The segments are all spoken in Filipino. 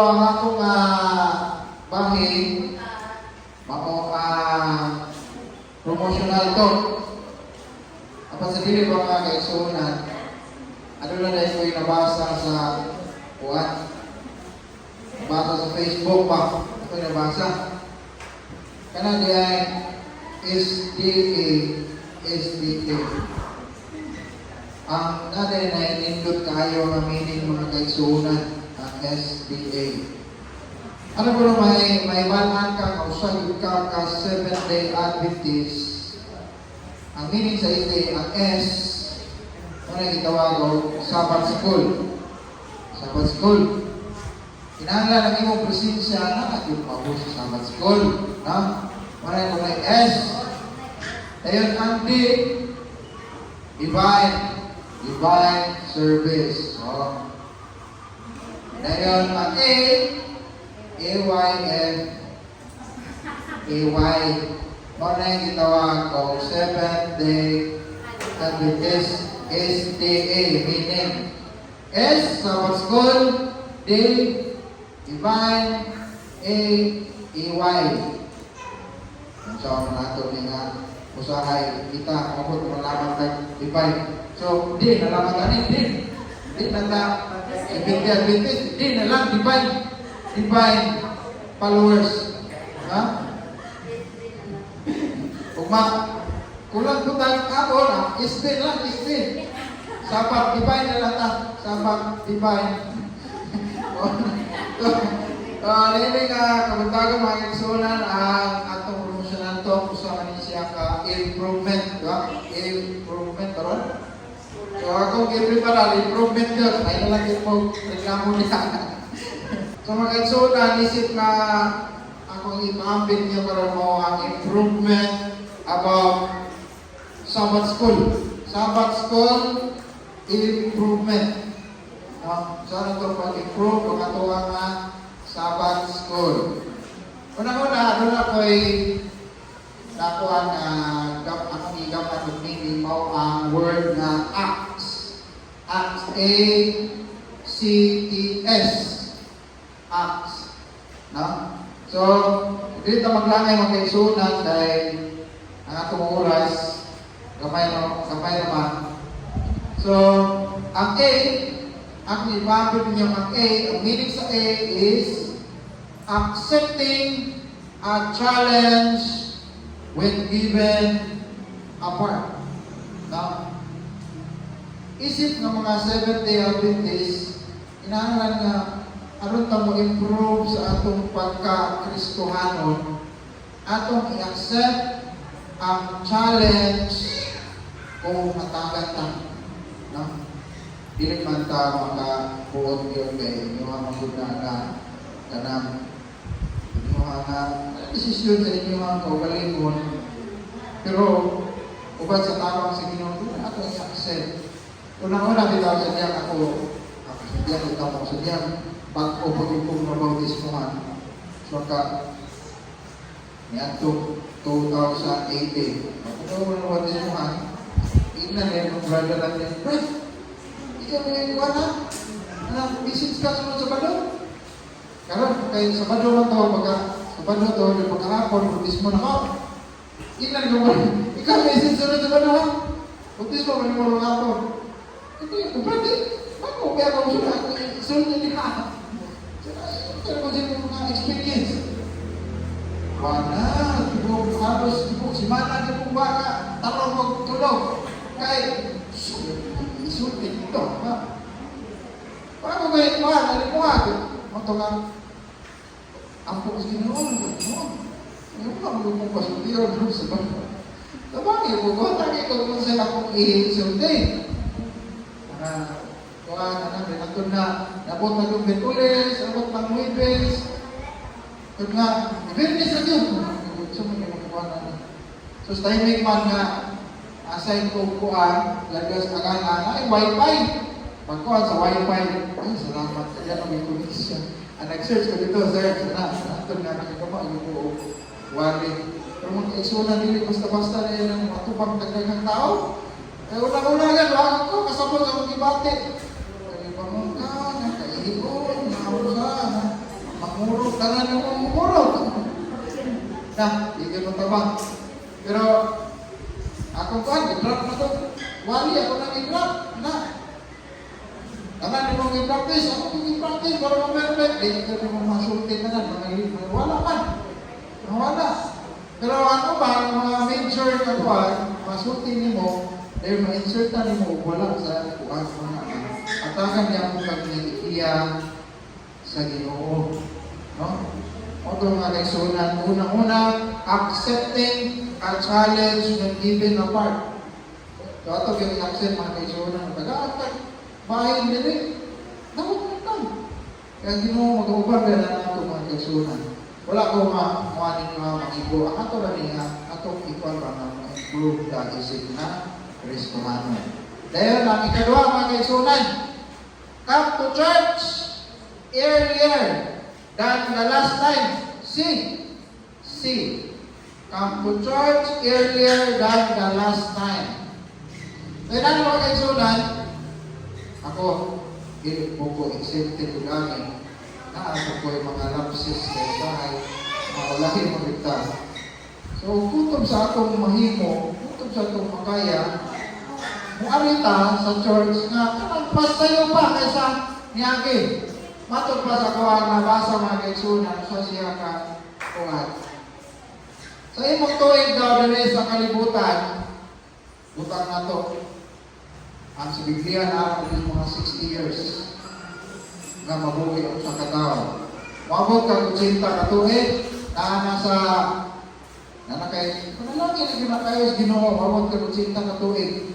Ang akong bahin, mao promotional to. Apa sa dili ba mga kaigsunan? Ano na dahil ko yung nabasa sa buwan? Nabasa sa Facebook pa. Ito yung nabasa. Kana diyan SDA. Ang natin na inindot kayo ang meaning mga kaigsunan. SDA. Ano po may banan ka kausay ka 7-day Adventist. Ang meaning sa SDA, ang S, ano yung itawag Sabbath School. Sabbath School. Kinahanglan ang imong presensya na at yung pabo sa Sabbath School. Ano yung S. Ngayon, ang D, Divine Service. Ngayon, ang A, AY. Muna yung itawag ko, 7-day Adventist, SDA, meaning S, Sabbath School, D, Divine, A, AY. Ang saan na ito nga, usahay, kita, kapag malaman tayo, Divine. So, D, nalaman tayo, D na ta, Adventist, D na lang, Divine followers. Ha? Kulang po tayo kapon, ST lang, ST. Sabbath Divine na lang ta, Sabbath Divine. Nini nga, kabuntagan mga kaigsunan, ang atong promosyonal to, usahan niya siya ka improvement. Improvement, karon? So akong i-prepare, improvement yun. Ay nalagyan mo, reklamo niya. So mga kaigsunan, isip na akong ipaambit niya para mo ang improvement about Sabbath School. Sabbath School, improvement. So ano ito pag-improve kung ito ang Sabbath School. Una-una, doon ako'y nakuha akong igapan ng meaning mo ang word na Acts. Acts, A-C-T-S. Acts. No? So, dito maglangay mga kaigsunan dahil ang atong oras, kamay naman. So, ang A, ang ipapit niyo ang A, ang meaning sa A is accepting a challenge when given apart. No? Isip ng mga 7-day Adventist, inaaral nga, aron ta mo improve sa atong pagka-Kristohanon, atong i-accept ang challenge kung natagan ta. No? Dili man ta makabuot yun kay inyong maguna na kanang inyong desisyon sa inyong kaugalingon. Pero ubad sa tawag sa Ginoo, ato i-accept. Unang-una bitaw sa diyan ako sa diyan itaw sa diyan bago pag-impong na bautismohan. So ka niadto 2018. Ako na bautismohan. Ina rin ang brother natin. Ikaw may iwanan? Message ka sunod sa Sabado? Karon kay Sabado man to, Sabado to, pagkahapon, bautismo na ko. Ina rin naman. Ikaw message sunod sa Sabado ha? Bautismo man mo hapon. Hindi, kumprati. Bago, kaya ako sunod niya. Ito ko din mga experience. Wala, halos simana di po baka tarong magtulog. Kaya, isulti ito. Paano ba yung mga nalimuha? Ito nga, ang po kasi noon. Ano ba ang lumong pasulti o doon sa banda? Tabang, ibubuhat ang ito kung saan akong isulti. Natin nabot na yung Betules, nabot na Nueves. Kaya nga, i-fairness na yun. So, may makuha na. So, sa timing man nga, assign ko kuhaan, lagas agana, ay Wi-Fi. Pagkuhan sa Wi-Fi, ay salamat ka dyan ang may connection. Nag-search ko dito, search na. Ito nga, nakikama, yung po, wari. Pero mga kaisunan nila, basta-basta na yan ang matupang tagdagang tao. Eh, unang-una yan, bakit ko, kasabot ang ibate. Kaya pa mo ka, nakaihigon, nakausa, tanan yung umurot. Na, hindi mo tabang. Pero, ako ba, i-drop na to. Wali, ako nang i-drop. Na. Tanan yung mga i-practice, ako yung i-practice, para ma-perfect. Eh, ito yung mga masultin na lang, wala man. Wala. Pero ano ba, ang mga major na kuhan, masultin mo, dahil ma-insertan mo, wala sa kuhan mga atakan niya mo pag-iiya sa Ginoo. No? O ito mga kaisunan, unang-una, accepting a challenge when given apart. So ito yung accept mga kaisunan, pag-aatag, bahay nila, nakukutan. Kaya Ginoo mag-uban na ito mga kaisunan. Wala ko makuhanin mga mag-ibo. Ang ato na niya, atong ikaw na ma-improve the isip na Kristohano. Dahil ang ikadwa mga kaisunan, come to church earlier than the last time. See. Come to church earlier than the last time. Dahil ano mga kaisunan, ako, hindi po ko exempted ko namin na ako po yung mga lapses sa bahay, maulahin mo kita. So, kutob sa akong mahimo, kutob sa akong makaya, muarita sa church na kanagpas sa'yo pa kaysa niyagi. Matod pa sa kuha na basa mga kaisunan sa siya ka kuhat. Sa imong tuig daw dali sa kalibutan, butang na to. Ang sa Biblia na ako mga 60 years na mabuhay ang sa katao. Mabot ka 80 katuig, nasa nanakay, panalangin na ginakayo sa Ginoo, mabot ka 80 katuig.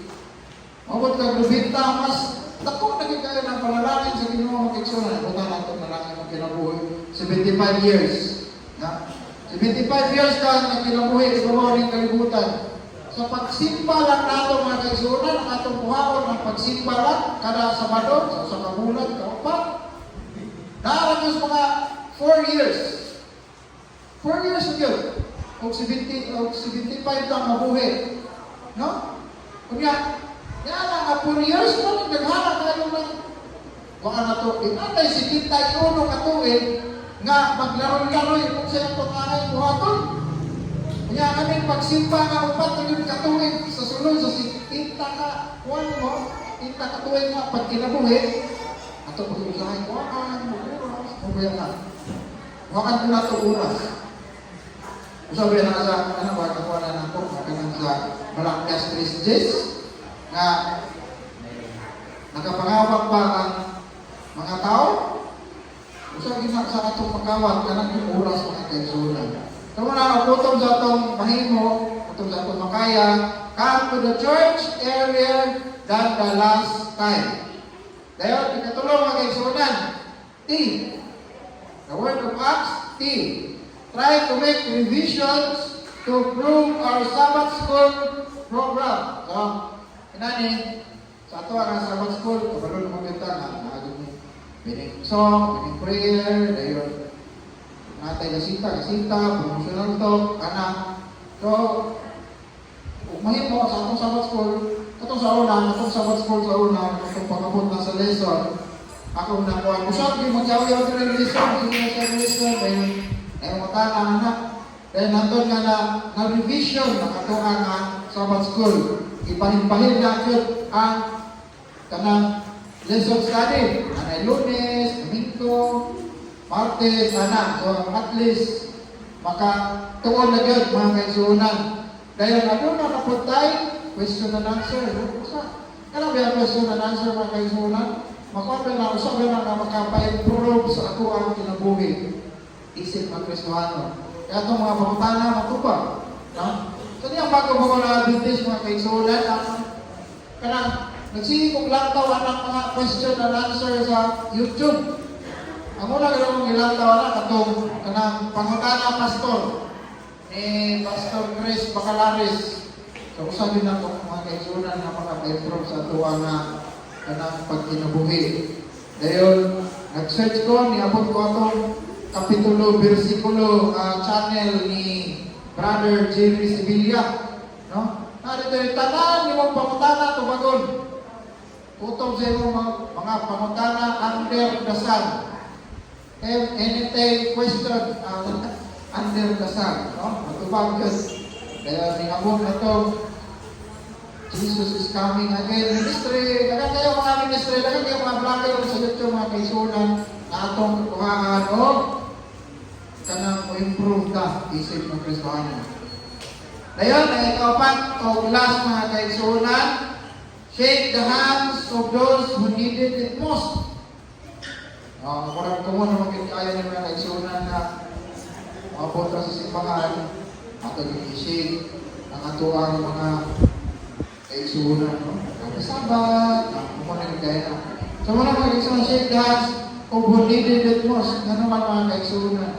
Mabot ka 90, mas dako na kayo ng panalangin sa Ginoo makiksunan. Buta na ito nalangin ang kinabuhay. 75 years. Na? 75 years ka na kinabuhay, ikaw rin kalibutan. Sa pagsimba lang nato mga kaisunan, ang atong buhaon ng pagsimba lang, kada Sabado, sa kabulan, kaupat. Naaragos mga 4 years. 4 years ago. O 75 kang mabuhay. No? Kunya, yan nga 4 years mo, nagdaghala tayo ng baka na to. Inatay si Tintay Uno katuig nga maglaro-laroy kung sa itong angay buhaton. Kaya kami pagsimba nga upat na yung katuig sa sulod sa tinta ka, kuwan mo, tinta katuig nga pag kinabuhi, ato pag-usahay, wakan, oras, mabuyan na. Wakan ko na ito oras. Sabi na sa, ano ba, kakuha na nato, makanan sa Malakias 3:10, na nakapangawag ba ang mga tao? Sabi na sa atong pagkawag, kanang yung oras mga kaisunan. Kung na utom sa itong mahimo, utom sa itong makaya, come to the church earlier than the last time. Dahil, ikatulong mga kaisunan, T. The word of Acts, T. Try to make revisions to improve our Sabbath school program. So, inani, sa ito ang Sabbath school, kabalun mo kita na meaning song, meaning prayer, dahil natay kasita, promotional talk, anak. So, mahimo sa atong Sabbath school, atong Sabbath school sa una, atong pagkabot na sa lesson, ako na ko, usap yung magyaw-yaw din yung lesson, sige na sa lesson, dahil matana anak. Dahil nandun nga na-revision na katuha nga Sabbath school. Ipahin-pahin na yun ang kanang lesson study. Anay Lunes, Domingo, Martes, anak. So, at least, makatuon na yun, mga kaisunan. Dahil ano na napuntay, question and answer. Kailan ba yung question and answer, mga kaisunan? Makuha na usap na makapa-improve sa ako ang kinabuhi. Isip ng Kristohano. Kaya itong mga pangutana, matupag. No? So, niyang bago mo na Adventist, mga kaisunan, kanang nagsikog lang daw ang mga question and answer sa YouTube. Ang una gano'ng ilang taon na katong kanang pangutana pastor ni Pastor Chris Bacalaris. So usabi na itong mga kaisunan na makaka-improve sa tuwa na kanang pagkinabuhi. Dahil nag-search ko, niabot ko itong kapitulo, versikulo, channel ni Brother Jerry Sevilla. No? Narito yung tanan, yung pangutana, tumagon. Utong sa mga pangutana under the sun. anything question under the sun, no? Matubag yun. Kaya ningabot na to, Jesus is coming again. Ministry, dagan kayo mga ministry, dagan kayo mga vlogger sa YouTube, mga kaisunan, na atong kuhaan o kanang mo-improve ka, isip ng Kristohanan. Ngayon, ikapat o last mga kaisunan, shake the hands of those who needed it most. Kung kung naman kaya ng mga kaisunan na mapunta sa simbahan, ato i-shake ang ato ang mga kaisunan, no? Ang sabat, ang kumanin kaya na. So muna mga kaisunan, shake the hands of who needed it most. Ano naman mga kaisunan?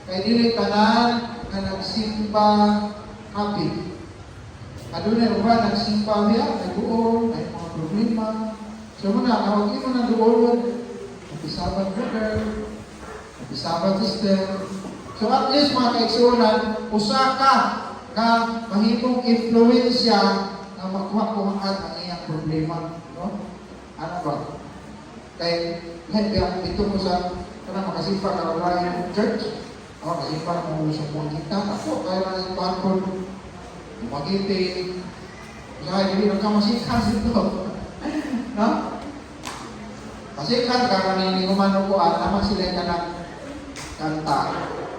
Kaya dili tanan na nagsimba happy. Adunay uban nagsimba niya, nag-uol, may mga problema. So muna, nawagin mo na doon, napisabat brother, napisabat sister. So at least mga kaigsunan, usa ka na mahimong influensya na makuha kuhaan ang iyang problema. No? Ano ba? Kaya dito mo sa makasimpa ka online church, kasimpa mo sa kong kita, ako, kaya na simpa ko, magiti, kaya hindi lang ka masikas ito. No? Masikas ka kanini kumano ko, naman sila ka ng kanta.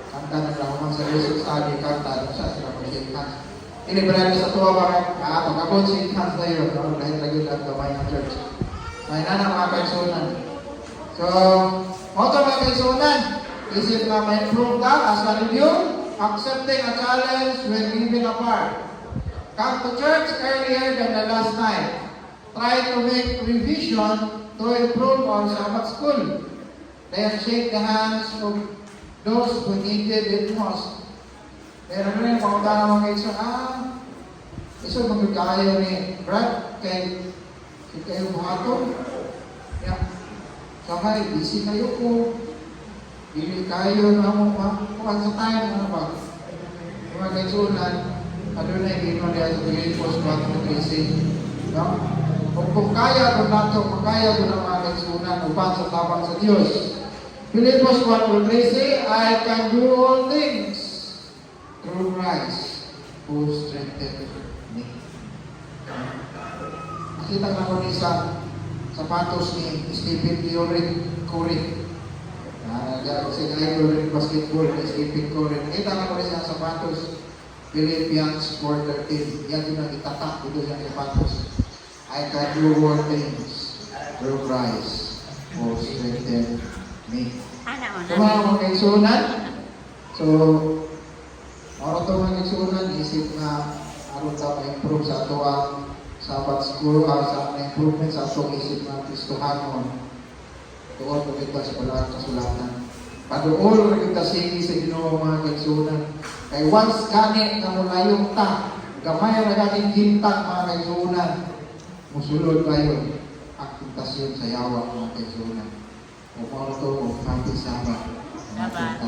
Kanta na lang naman sa Yusuf Sadi, kanta, siya sila masikas. Ilibrado sa tuwa ba, pagkabot sikas na yun, dahil lagi lang gamay ng church. May na mga kaisunan. So, moto mga kaisunan, isip na may improve ka as a review, accepting a challenge when living apart. Come to church earlier than the last time. Try to make revision to improve our Sabbath school. Then shake the hands of those who needed it most. Meron rin mga utang mga iso, iso magkakayo ni Brad, kayo buhato. Yeah. Sakay, busy kayo po. Dili kayo na mo kuhan sa time, ano ba? Mga kaisunan, adunay gino niya sa Pilipos 4:13. No? Kung kaya ko nato, makaya ko ng mga kaisunan, upan sa tabang sa Diyos. Pilipos 4:13, I can do all things through Christ who strengthens me. Nakita na ko ni sa sapatos ni Stephen Curry. Kasi idol rin basketball ni Stephen Curry. Nakita na ko rin siya sapatos. Philippians 4:13. Yan din ang itatak dito sa sapatos. I can do all things through Christ who strengthens me. So mga kaisunan, so araw ito mga kaisunan, isip na araw ito ma-improve sa ito ang Sabbath school, sa improvement sa ito isip na Kristohanon. Tuon ko kita sa palang kasulatan. Paduol rin kita sige sa Ginoo mga kaisunan. Kay once gani na mulayong ta, gamay na gating gintang mga kaisunan, musulod kayo ang puntasyon sa yawa mga kaisunan. O mga ito, o kapit Sabbath. Sabbath.